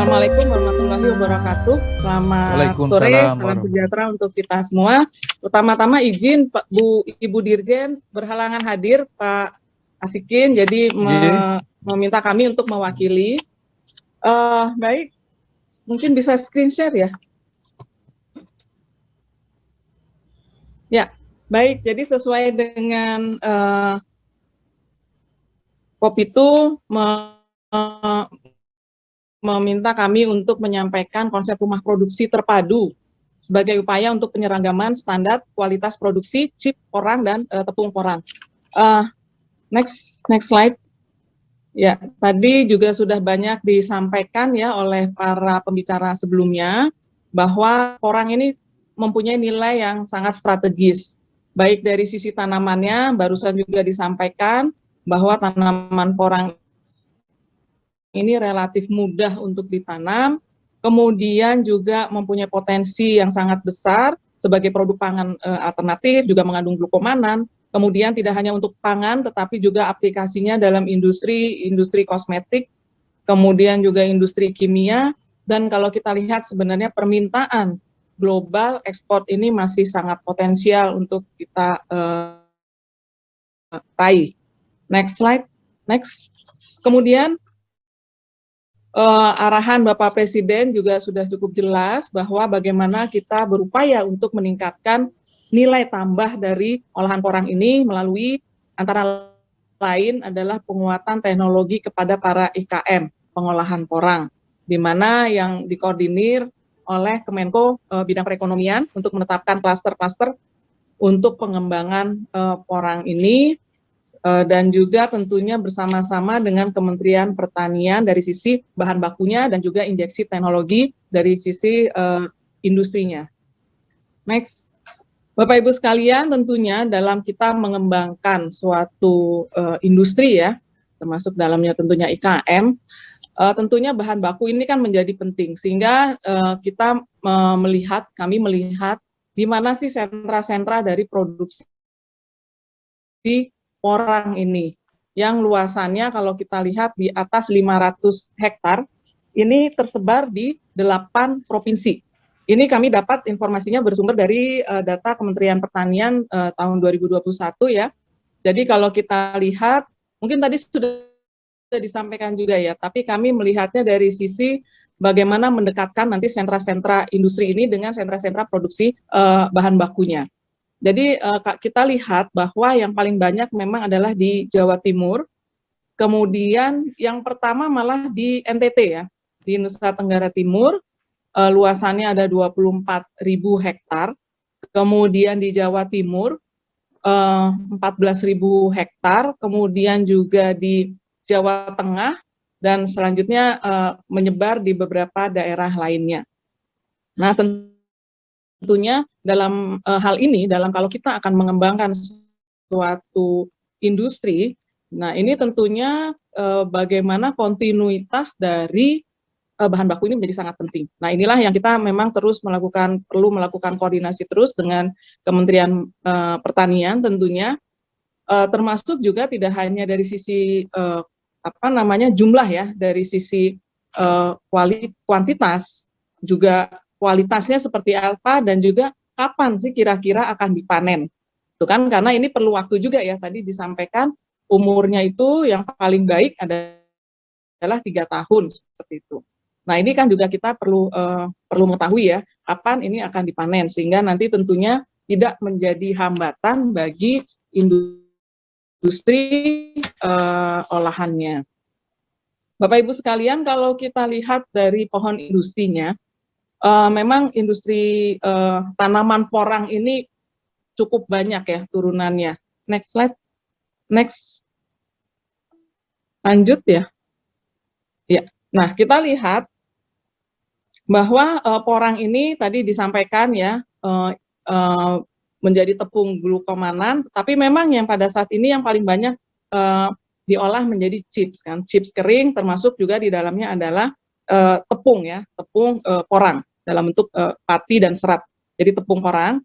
Assalamualaikum warahmatullahi wabarakatuh. Selamat sore, Waalaikumsalam salam sejahtera untuk kita semua. Pertama-tama izin Pak Bu Ibu Dirjen berhalangan hadir Pak Asikin, jadi meminta kami untuk mewakili. Baik, mungkin bisa screen share ya. Ya, baik. Jadi sesuai dengan Kopitu meminta kami untuk menyampaikan konsep rumah produksi terpadu sebagai upaya untuk penyeragaman standar kualitas produksi chip porang dan tepung porang. Next slide. Ya, tadi juga sudah banyak disampaikan ya oleh para pembicara sebelumnya bahwa porang ini mempunyai nilai yang sangat strategis. Baik dari sisi tanamannya, barusan juga disampaikan bahwa tanaman porang ini relatif mudah untuk ditanam, kemudian juga mempunyai potensi yang sangat besar sebagai produk pangan alternatif, juga mengandung glukomanan, kemudian tidak hanya untuk pangan, tetapi juga aplikasinya dalam industri kosmetik, kemudian juga industri kimia, dan kalau kita lihat sebenarnya permintaan global ekspor ini masih sangat potensial untuk kita raih. Next slide, next. Kemudian arahan Bapak Presiden juga sudah cukup jelas bahwa bagaimana kita berupaya untuk meningkatkan nilai tambah dari olahan porang ini melalui antara lain adalah penguatan teknologi kepada para IKM pengolahan porang, di mana yang dikoordinir oleh Kemenko bidang perekonomian untuk menetapkan klaster-klaster untuk pengembangan porang ini. Dan juga tentunya bersama-sama dengan Kementerian Pertanian dari sisi bahan bakunya dan juga injeksi teknologi dari sisi industrinya. Next. Bapak Ibu sekalian, tentunya dalam kita mengembangkan suatu industri ya, termasuk dalamnya tentunya IKM, tentunya bahan baku ini kan menjadi penting, sehingga kami melihat di mana sih sentra-sentra dari produksi porang ini, yang luasannya kalau kita lihat di atas 500 hektar, ini tersebar di 8 provinsi. Ini kami dapat informasinya bersumber dari data Kementerian Pertanian tahun 2021 ya. Jadi kalau kita lihat, mungkin tadi sudah disampaikan juga ya, tapi kami melihatnya dari sisi bagaimana mendekatkan nanti sentra-sentra industri ini dengan sentra-sentra produksi bahan bakunya. Jadi kita lihat bahwa yang paling banyak memang adalah di Jawa Timur, kemudian yang pertama malah di NTT ya, di Nusa Tenggara Timur, luasannya ada 24.000 hektar, kemudian di Jawa Timur 14.000 hektar, kemudian juga di Jawa Tengah, dan selanjutnya menyebar di beberapa daerah lainnya. Nah, tentunya dalam hal ini, kalau kita akan mengembangkan suatu industri, nah ini tentunya bagaimana kontinuitas dari bahan baku ini menjadi sangat penting. Nah inilah yang kita memang perlu melakukan koordinasi terus dengan Kementerian Pertanian tentunya, termasuk juga tidak hanya dari sisi jumlah ya, dari sisi kuantitas, juga kualitasnya seperti apa, dan juga kapan sih kira-kira akan dipanen. Itu kan karena ini perlu waktu juga ya, tadi disampaikan umurnya itu yang paling baik adalah 3 tahun seperti itu. Nah ini kan juga kita perlu mengetahui ya kapan ini akan dipanen, sehingga nanti tentunya tidak menjadi hambatan bagi industri olahannya. Bapak Ibu sekalian, kalau kita lihat dari pohon industrinya, memang industri tanaman porang ini cukup banyak ya turunannya. Next slide. Next. Lanjut ya. Ya. Nah, kita lihat bahwa porang ini tadi disampaikan ya menjadi tepung glukomanan, tapi memang yang pada saat ini yang paling banyak diolah menjadi chips kan, chips kering, termasuk juga di dalamnya adalah tepung ya, tepung porang dalam bentuk pati dan serat. Jadi tepung porang.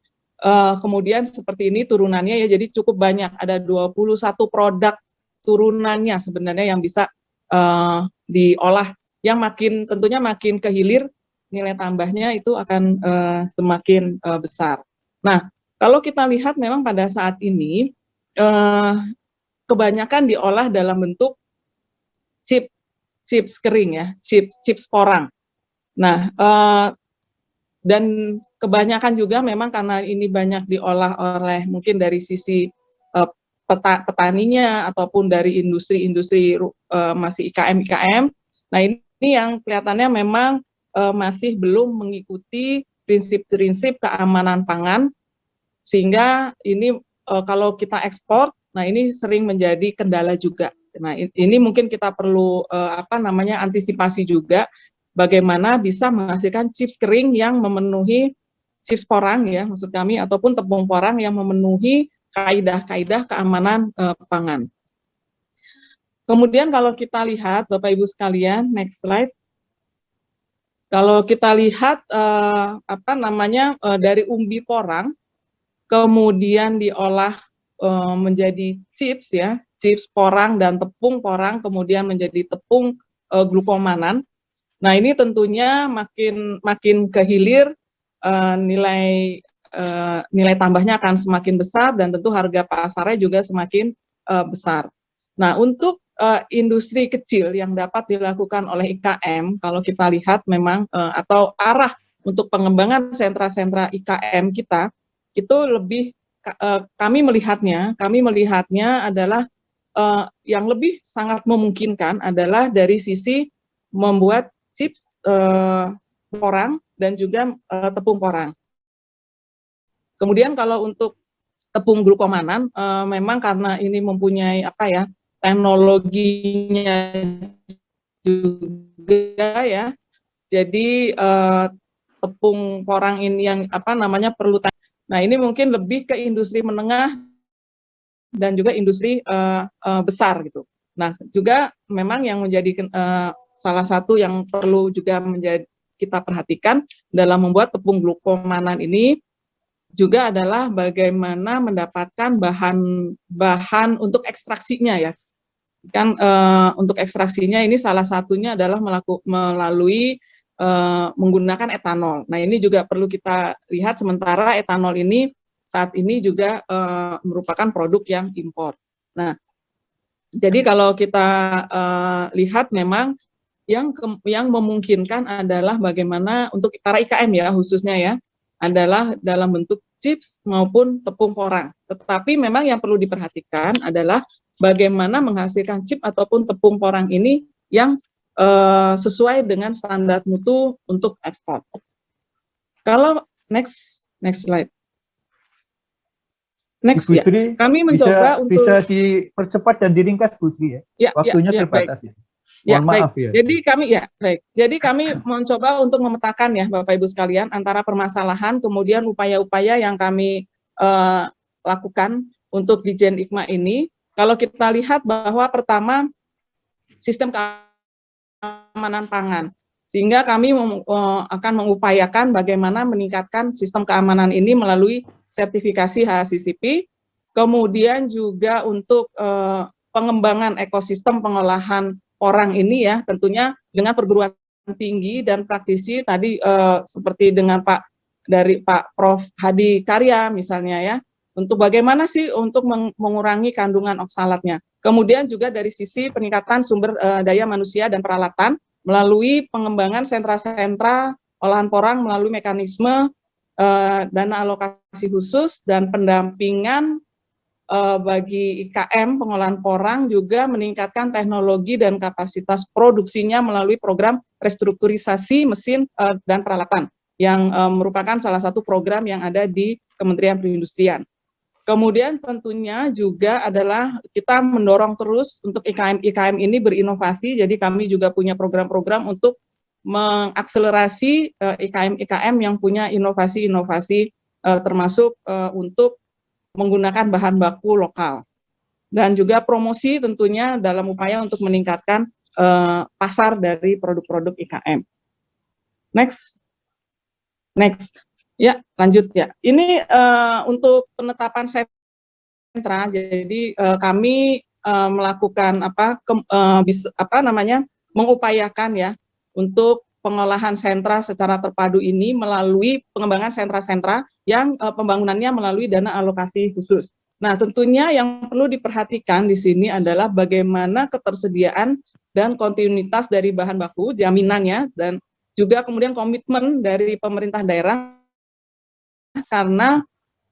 Kemudian seperti ini turunannya ya, jadi cukup banyak, ada 21 produk turunannya sebenarnya yang bisa diolah yang tentunya makin kehilir nilai tambahnya itu akan semakin besar. Nah, kalau kita lihat memang pada saat ini kebanyakan diolah dalam bentuk chips kering ya, chips porang. Nah, dan kebanyakan juga memang karena ini banyak diolah oleh mungkin dari sisi petaninya ataupun dari industri-industri masih IKM. Nah, ini yang kelihatannya memang masih belum mengikuti prinsip-prinsip keamanan pangan, sehingga ini kalau kita ekspor, nah ini sering menjadi kendala juga. Nah, ini mungkin kita perlu antisipasi juga bagaimana bisa menghasilkan chips kering yang memenuhi chips porang ya, maksud kami, ataupun tepung porang yang memenuhi kaidah-kaidah keamanan pangan. Kemudian kalau kita lihat, Bapak Ibu sekalian, next slide. Kalau kita lihat dari umbi porang, kemudian diolah menjadi chips ya, chips porang dan tepung porang, kemudian menjadi tepung glukomanan. Nah, ini tentunya makin kehilir, nilai tambahnya akan semakin besar dan tentu harga pasarnya juga semakin besar. Nah, untuk industri kecil yang dapat dilakukan oleh IKM, kalau kita lihat memang atau arah untuk pengembangan sentra-sentra IKM kita, itu lebih kami melihatnya adalah yang lebih sangat memungkinkan adalah dari sisi membuat chips porang dan juga tepung porang. Kemudian kalau untuk tepung glukomanan, memang karena ini mempunyai teknologinya juga ya, jadi tepung porang ini yang perlu. Nah, ini mungkin lebih ke industri menengah dan juga industri besar gitu. Nah, juga memang yang menjadi salah satu yang perlu juga kita perhatikan dalam membuat tepung glukomanan ini juga adalah bagaimana mendapatkan bahan untuk ekstraksinya ya. Kan untuk ekstraksinya ini salah satunya adalah melalui menggunakan etanol. Nah, ini juga perlu kita lihat, sementara etanol ini saat ini juga merupakan produk yang impor. Nah, jadi kalau kita lihat memang yang memungkinkan adalah bagaimana untuk para IKM ya khususnya ya, adalah dalam bentuk chips maupun tepung porang. Tetapi memang yang perlu diperhatikan adalah bagaimana menghasilkan chip ataupun tepung porang ini yang sesuai dengan standar mutu untuk ekspor. Kalau next slide. Next Bu ya. Sri, Kami mencoba bisa dipercepat dan diringkas Bu Sri ya. Waktunya terbatas ya. Mohon maaf ya. Jadi kami mencoba untuk memetakan ya Bapak Ibu sekalian antara permasalahan kemudian upaya-upaya yang kami lakukan untuk Ditjen IKMA ini. Kalau kita lihat bahwa pertama sistem keamanan pangan, sehingga kami akan mengupayakan bagaimana meningkatkan sistem keamanan ini melalui sertifikasi HACCP, kemudian juga untuk pengembangan ekosistem pengolahan porang ini ya, tentunya dengan perguruan tinggi dan praktisi tadi seperti dengan Pak Prof. Hadi Karya misalnya ya, untuk bagaimana sih untuk mengurangi kandungan oksalatnya. Kemudian juga dari sisi peningkatan sumber daya manusia dan peralatan melalui pengembangan sentra-sentra olahan porang melalui mekanisme dana alokasi khusus dan pendampingan bagi IKM pengolahan porang, juga meningkatkan teknologi dan kapasitas produksinya melalui program restrukturisasi mesin dan peralatan yang merupakan salah satu program yang ada di Kementerian Perindustrian. Kemudian tentunya juga adalah kita mendorong terus untuk IKM ini berinovasi, jadi kami juga punya program-program untuk mengakselerasi IKM yang punya inovasi-inovasi termasuk untuk menggunakan bahan baku lokal. Dan juga promosi tentunya dalam upaya untuk meningkatkan pasar dari produk-produk IKM. Next. Ya, lanjut ya. Ini untuk penetapan sentra, jadi kami melakukan mengupayakan ya untuk pengolahan sentra secara terpadu ini melalui pengembangan sentra-sentra yang pembangunannya melalui dana alokasi khusus. Nah, tentunya yang perlu diperhatikan di sini adalah bagaimana ketersediaan dan kontinuitas dari bahan baku, jaminannya, dan juga kemudian komitmen dari pemerintah daerah karena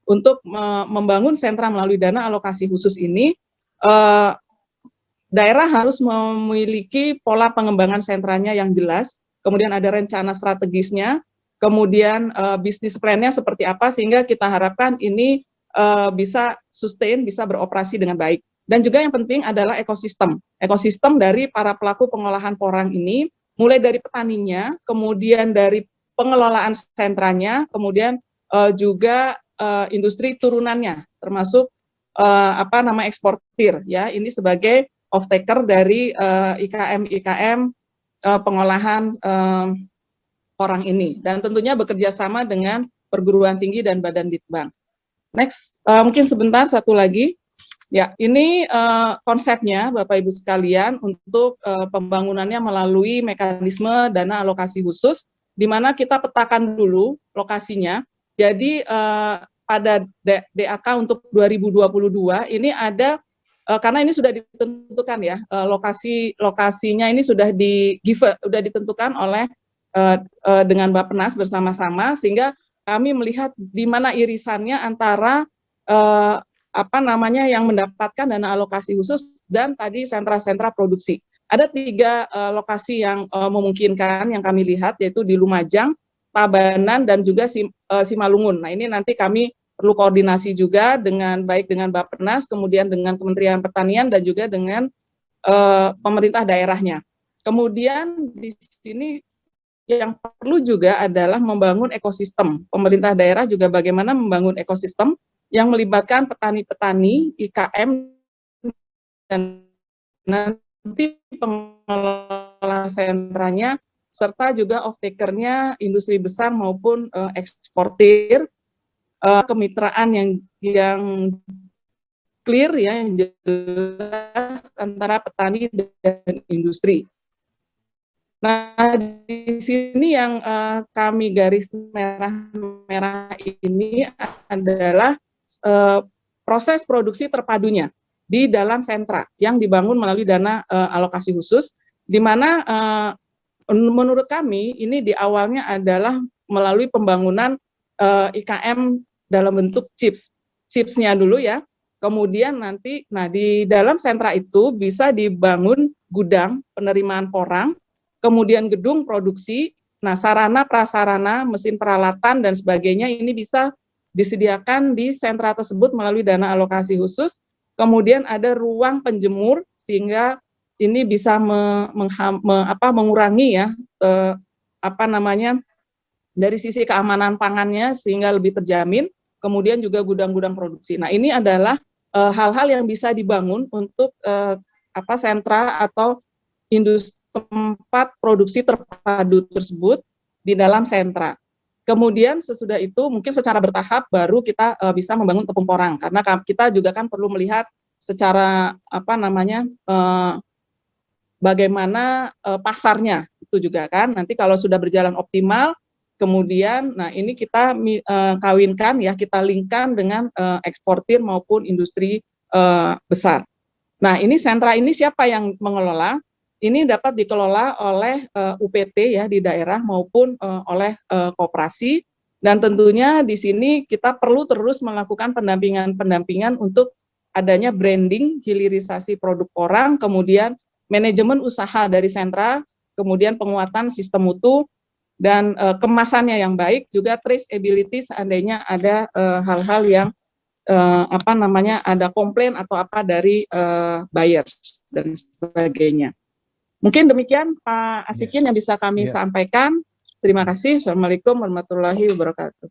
untuk membangun sentra melalui dana alokasi khusus ini, daerah harus memiliki pola pengembangan sentranya yang jelas, kemudian ada rencana strategisnya, kemudian bisnis plan-nya seperti apa, sehingga kita harapkan ini bisa sustain, bisa beroperasi dengan baik. Dan juga yang penting adalah ekosistem dari para pelaku pengolahan porang ini, mulai dari petaninya, kemudian dari pengelolaan sentranya, kemudian juga industri turunannya, termasuk eksportir, ya, ini sebagai off-taker dari IKM pengolahan porang ini, dan tentunya bekerja sama dengan perguruan tinggi dan badan litbang. Next, mungkin sebentar satu lagi. Ya, ini konsepnya Bapak Ibu sekalian untuk pembangunannya melalui mekanisme dana alokasi khusus, di mana kita petakan dulu lokasinya. Jadi pada DAK untuk 2022 ini ada, karena ini sudah ditentukan ya, lokasinya ini sudah ditentukan oleh dengan Bappenas bersama-sama, sehingga kami melihat di mana irisannya antara yang mendapatkan dana alokasi khusus dan tadi sentra-sentra produksi. Ada 3 lokasi yang memungkinkan yang kami lihat, yaitu di Lumajang, Tabanan, dan juga Simalungun. Nah, ini nanti kami perlu koordinasi juga baik dengan Bappenas, kemudian dengan Kementerian Pertanian, dan juga dengan pemerintah daerahnya. Kemudian di sini yang perlu juga adalah membangun ekosistem. Pemerintah daerah juga bagaimana membangun ekosistem yang melibatkan petani-petani, IKM, dan nanti pengelola sentranya, serta juga off-taker-nya, industri besar maupun eksportir, kemitraan yang clear, ya, yang jelas antara petani dan industri. Nah, di sini yang kami garis merah ini adalah proses produksi terpadunya di dalam sentra yang dibangun melalui dana alokasi khusus, di mana menurut kami ini di awalnya adalah melalui pembangunan IKM dalam bentuk chipsnya dulu, ya. Kemudian nanti, di dalam sentra itu bisa dibangun gudang penerimaan porang, kemudian gedung produksi, sarana prasarana, mesin peralatan dan sebagainya ini bisa disediakan di sentra tersebut melalui dana alokasi khusus. Kemudian ada ruang penjemur sehingga ini bisa mengurangi, ya, dari sisi keamanan pangannya sehingga lebih terjamin. Kemudian juga gudang-gudang produksi. Nah, ini adalah hal-hal yang bisa dibangun untuk sentra atau industri tempat produksi terpadu tersebut di dalam sentra. Kemudian sesudah itu mungkin secara bertahap baru kita bisa membangun tepung porang, karena kita juga kan perlu melihat secara bagaimana pasarnya itu juga kan. Nanti kalau sudah berjalan optimal, kemudian ini kita kawinkan, ya, kita linkkan dengan eksportir maupun industri besar. Nah, ini sentra ini siapa yang mengelola? Ini dapat dikelola oleh UPT, ya, di daerah maupun oleh koperasi, dan tentunya di sini kita perlu terus melakukan pendampingan untuk adanya branding, hilirisasi produk porang, kemudian manajemen usaha dari sentra, kemudian penguatan sistem mutu dan kemasannya yang baik, juga traceability seandainya ada hal-hal yang ada komplain atau dari buyers dan sebagainya. Mungkin demikian Pak Asikin yang bisa kami sampaikan. Terima kasih. Assalamualaikum warahmatullahi wabarakatuh.